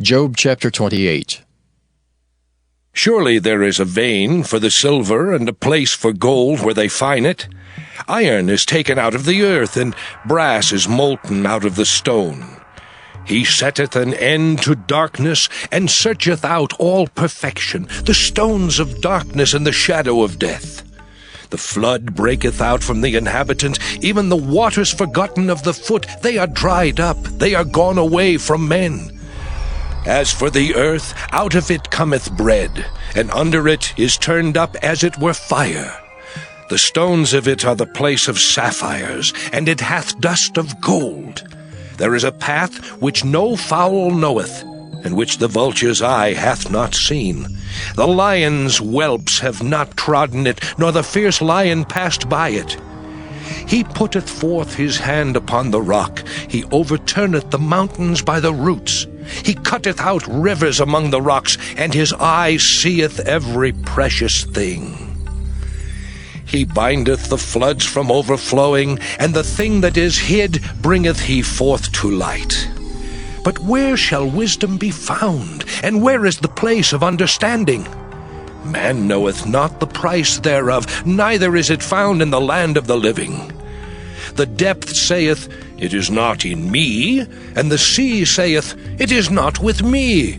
Job chapter 28. Surely there is a vein for the silver, and a place for gold where they find it. Iron is taken out of the earth, and brass is molten out of the stone. He setteth an end to darkness, and searcheth out all perfection, the stones of darkness and the shadow of death. The flood breaketh out from the inhabitant, even the waters forgotten of the foot. They are dried up, they are gone away from men. As for the earth, out of it cometh bread, and under it is turned up as it were fire. The stones of it are the place of sapphires, and it hath dust of gold. There is a path which no fowl knoweth, and which the vulture's eye hath not seen. The lion's whelps have not trodden it, nor the fierce lion passed by it. He putteth forth his hand upon the rock. He overturneth the mountains by the roots. He cutteth out rivers among the rocks, and his eye seeth every precious thing. He bindeth the floods from overflowing, and the thing that is hid bringeth he forth to light. But where shall wisdom be found, and where is the place of understanding? Man knoweth not the price thereof, neither is it found in the land of the living. The depth saith, It is not in me, and the sea saith, It is not with me.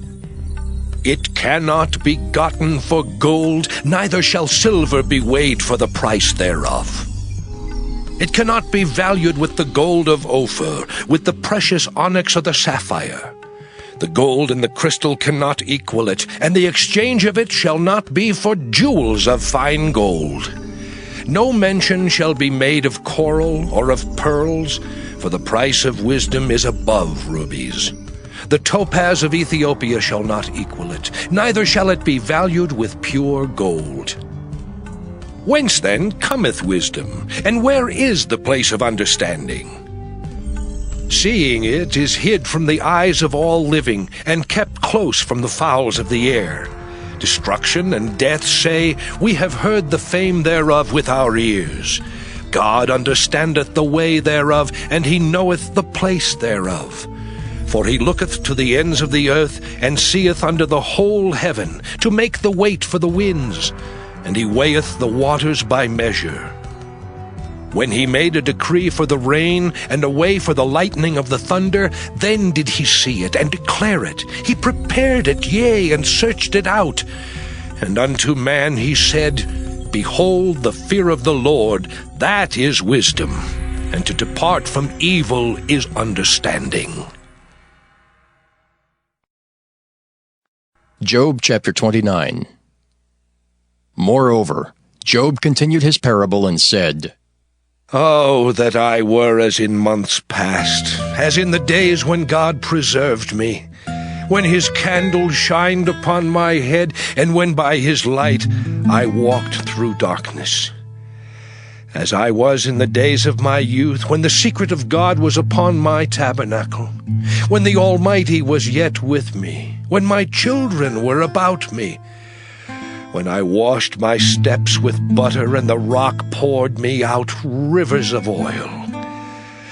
It cannot be gotten for gold, neither shall silver be weighed for the price thereof. It cannot be valued with the gold of Ophir, with the precious onyx or the sapphire. The gold and the crystal cannot equal it, and the exchange of it shall not be for jewels of fine gold. No mention shall be made of coral or of pearls, for the price of wisdom is above rubies. The topaz of Ethiopia shall not equal it, neither shall it be valued with pure gold. Whence then cometh wisdom, and where is the place of understanding? Seeing it is hid from the eyes of all living, and kept close from the fowls of the air. Destruction and death say, We have heard the fame thereof with our ears. God understandeth the way thereof, and he knoweth the place thereof. For he looketh to the ends of the earth, and seeth under the whole heaven, to make the weight for the winds, and he weigheth the waters by measure. When he made a decree for the rain, and a way for the lightning of the thunder, then did he see it, and declare it. He prepared it, yea, and searched it out. And unto man he said, Behold, the fear of the Lord, that is wisdom, and to depart from evil is understanding. Job chapter 29. Moreover, Job continued his parable and said, Oh, that I were as in months past, as in the days when God preserved me, when his candle shined upon my head, and when by his light I walked through darkness. As I was in the days of my youth, when the secret of God was upon my tabernacle, when the Almighty was yet with me, when my children were about me, when I washed my steps with butter, and the rock poured me out rivers of oil.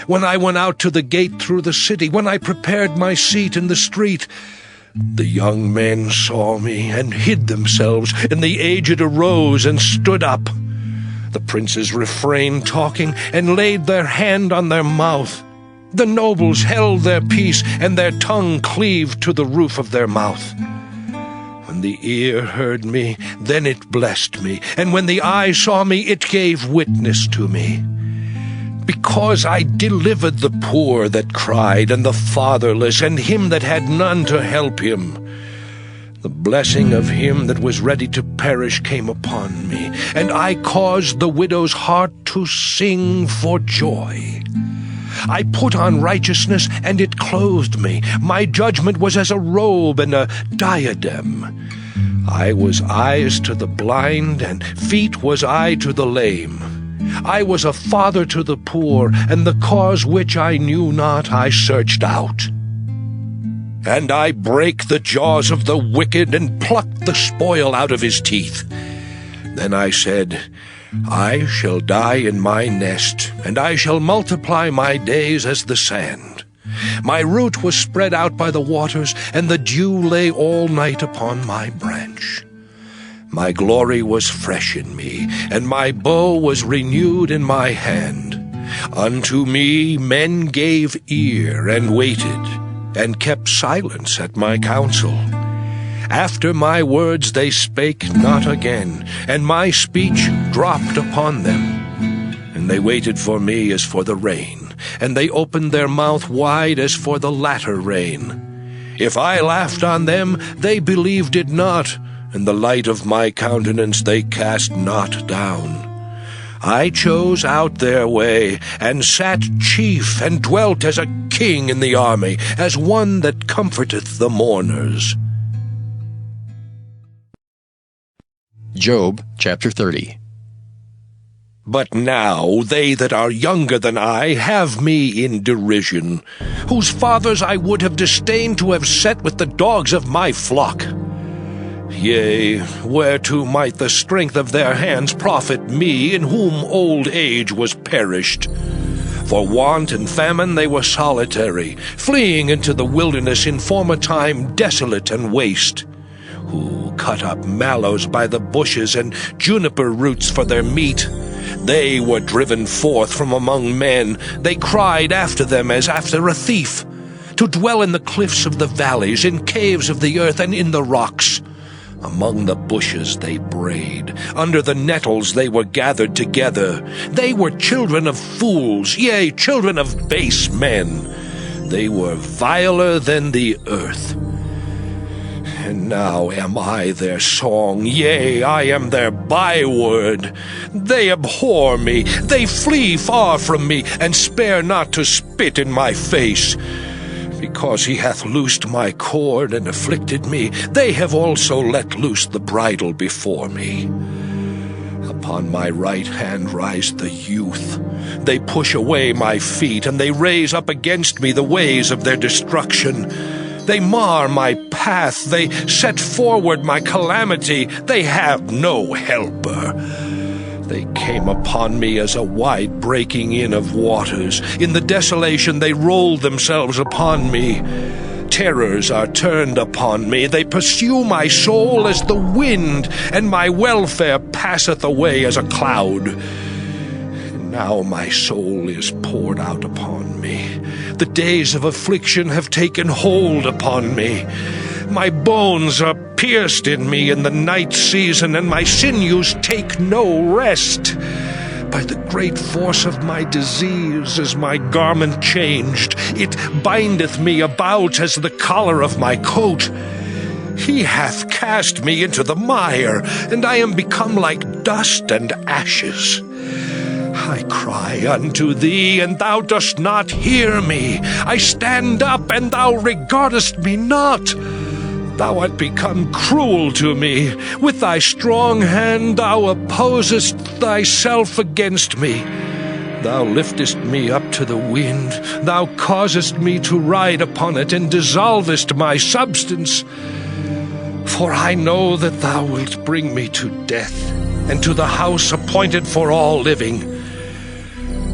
When I went out to the gate through the city, when I prepared my seat in the street, the young men saw me and hid themselves, and the aged arose and stood up. The princes refrained talking, and laid their hand on their mouth. The nobles held their peace, and their tongue cleaved to the roof of their mouth. When the ear heard me, then it blessed me, and when the eye saw me, it gave witness to me. Because I delivered the poor that cried, and the fatherless, and him that had none to help him. The blessing of him that was ready to perish came upon me, and I caused the widow's heart to sing for joy. I put on righteousness, and it clothed me. My judgment was as a robe and a diadem. I was eyes to the blind, and feet was I to the lame. I was a father to the poor, and the cause which I knew not I searched out. And I brake the jaws of the wicked, and plucked the spoil out of his teeth. Then I said, I shall die in my nest, and I shall multiply my days as the sand. My root was spread out by the waters, and the dew lay all night upon my branch. My glory was fresh in me, and my bow was renewed in my hand. Unto me men gave ear, and waited, and kept silence at my counsel. After my words they spake not again, and my speech dropped upon them. And they waited for me as for the rain, and they opened their mouth wide as for the latter rain. If I laughed on them, they believed it not, and the light of my countenance they cast not down. I chose out their way, and sat chief, and dwelt as a king in the army, as one that comforteth the mourners. Job chapter 30. But now they that are younger than I have me in derision, whose fathers I would have disdained to have set with the dogs of my flock. Yea, whereto might the strength of their hands profit me, in whom old age was perished? For want and famine they were solitary, fleeing into the wilderness in former time desolate and waste, who cut up mallows by the bushes and juniper roots for their meat. They were driven forth from among men. They cried after them as after a thief, to dwell in the cliffs of the valleys, in caves of the earth, and in the rocks. Among the bushes they brayed, under the nettles they were gathered together. They were children of fools, yea, children of base men. They were viler than the earth. And now am I their song, yea, I am their byword. They abhor me, they flee far from me, and spare not to spit in my face. Because he hath loosed my cord and afflicted me, they have also let loose the bridle before me. Upon my right hand rise the youth. They push away my feet, and they raise up against me the ways of their destruction. They mar my path, they set forward my calamity, they have no helper. They came upon me as a wide breaking in of waters. In the desolation they rolled themselves upon me. Terrors are turned upon me. They pursue my soul as the wind, and my welfare passeth away as a cloud. And now my soul is poured out upon me. The days of affliction have taken hold upon me. My bones are pierced in me in the night season, and my sinews take no rest. By the great force of my disease is my garment changed. It bindeth me about as the collar of my coat. He hath cast me into the mire, and I am become like dust and ashes. I cry unto thee, and thou dost not hear me. I stand up, and thou regardest me not. Thou art become cruel to me. With thy strong hand thou opposest thyself against me. Thou liftest me up to the wind. Thou causest me to ride upon it, and dissolvest my substance. For I know that thou wilt bring me to death, and to the house appointed for all living.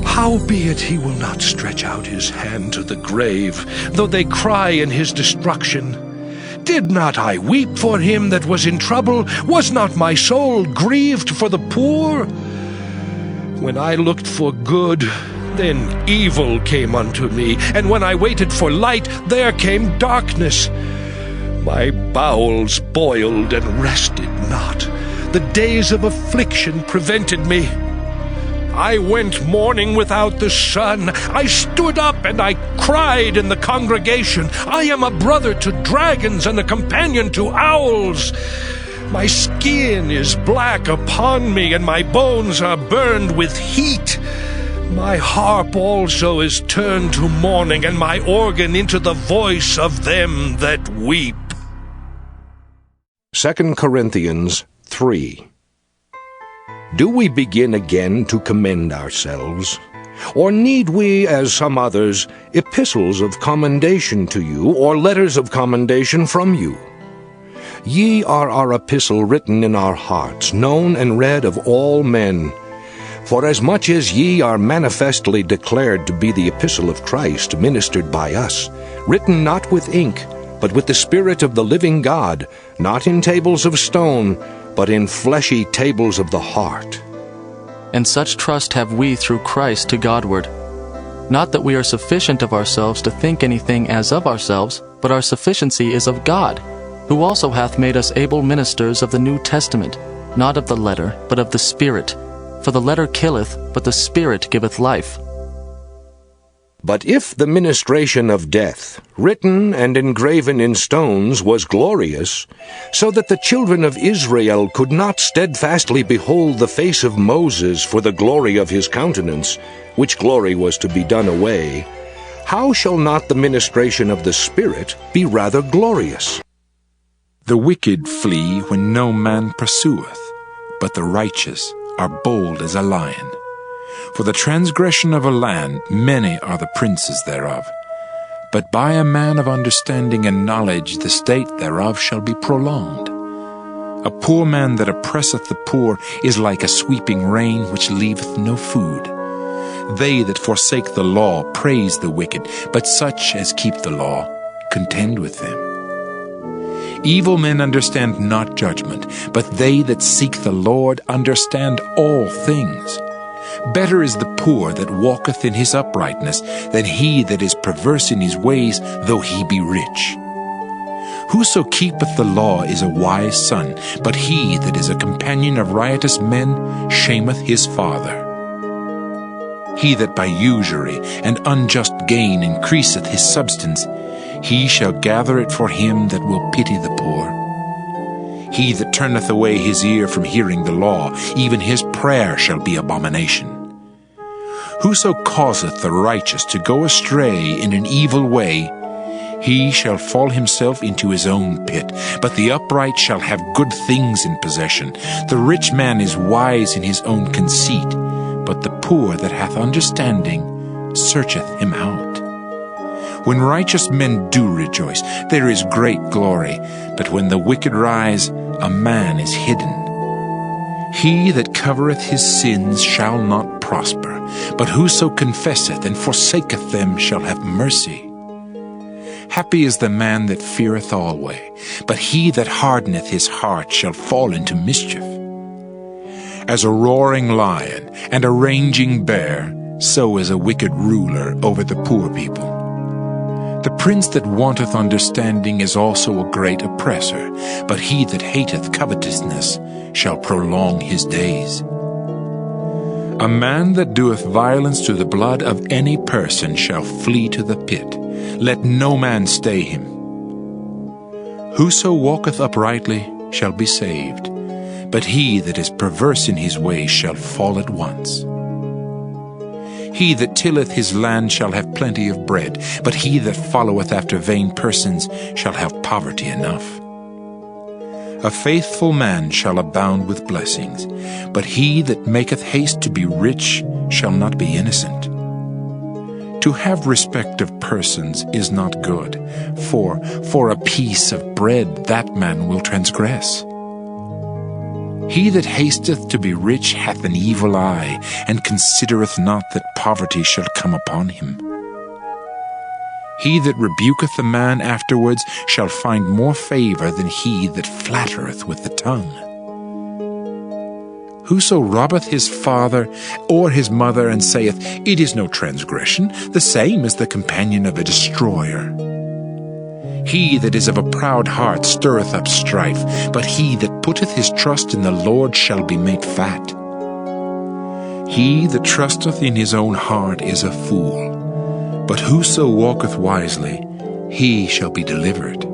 Howbeit he will not stretch out his hand to the grave, though they cry in his destruction. Did not I weep for him that was in trouble? Was not my soul grieved for the poor? When I looked for good, then evil came unto me, and when I waited for light, there came darkness. My bowels boiled and rested not. The days of affliction prevented me. I went mourning without the sun. I stood up and I cried in the congregation. I am a brother to dragons and a companion to owls. My skin is black upon me, and my bones are burned with heat. My harp also is turned to mourning, and my organ into the voice of them that weep. 2 Corinthians 3. Do we begin again to commend ourselves? Or need we, as some others, epistles of commendation to you, or letters of commendation from you? Ye are our epistle written in our hearts, known and read of all men. Forasmuch as ye are manifestly declared to be the epistle of Christ, ministered by us, written not with ink, but with the Spirit of the living God, not in tables of stone, but in fleshy tables of the heart. And such trust have we through Christ to Godward. Not that we are sufficient of ourselves to think anything as of ourselves, but our sufficiency is of God, who also hath made us able ministers of the New Testament, not of the letter, but of the Spirit. For the letter killeth, but the Spirit giveth life. But if the ministration of death, written and engraven in stones, was glorious, so that the children of Israel could not steadfastly behold the face of Moses for the glory of his countenance, which glory was to be done away, how shall not the ministration of the Spirit be rather glorious? The wicked flee when no man pursueth, but the righteous are bold as a lion. For the transgression of a land many are the princes thereof. But by a man of understanding and knowledge the state thereof shall be prolonged. A poor man that oppresseth the poor is like a sweeping rain which leaveth no food. They that forsake the law praise the wicked, but such as keep the law contend with them. Evil men understand not judgment, but they that seek the Lord understand all things. Better is the poor that walketh in his uprightness than he that is perverse in his ways, though he be rich. Whoso keepeth the law is a wise son, but he that is a companion of riotous men shameth his father. He that by usury and unjust gain increaseth his substance, he shall gather it for him that will pity the poor. He that turneth away his ear from hearing the law, even his prayer shall be abomination. Whoso causeth the righteous to go astray in an evil way, he shall fall himself into his own pit. But the upright shall have good things in possession. The rich man is wise in his own conceit, but the poor that hath understanding searcheth him out. When righteous men do rejoice, there is great glory, but when the wicked rise, a man is hidden. He that covereth his sins shall not prosper, but whoso confesseth and forsaketh them shall have mercy. Happy is the man that feareth alway, but he that hardeneth his heart shall fall into mischief. As a roaring lion and a raging bear, so is a wicked ruler over the poor people. The prince that wanteth understanding is also a great oppressor, but he that hateth covetousness shall prolong his days. A man that doeth violence to the blood of any person shall flee to the pit. Let no man stay him. Whoso walketh uprightly shall be saved, but he that is perverse in his ways shall fall at once. He that tilleth his land shall have plenty of bread, but he that followeth after vain persons shall have poverty enough. A faithful man shall abound with blessings, but he that maketh haste to be rich shall not be innocent. To have respect of persons is not good, for a piece of bread that man will transgress. He that hasteth to be rich hath an evil eye, and considereth not that poverty shall come upon him. He that rebuketh a man afterwards shall find more favor than he that flattereth with the tongue. Whoso robbeth his father or his mother, and saith, It is no transgression, the same is the companion of a destroyer. He that is of a proud heart stirreth up strife, but he that putteth his trust in the Lord shall be made fat. He that trusteth in his own heart is a fool, but whoso walketh wisely, he shall be delivered.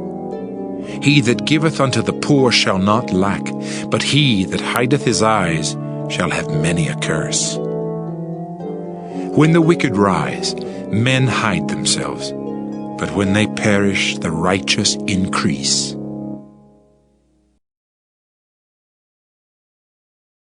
He that giveth unto the poor shall not lack, but he that hideth his eyes shall have many a curse. When the wicked rise, men hide themselves, but when they perish, the righteous increase.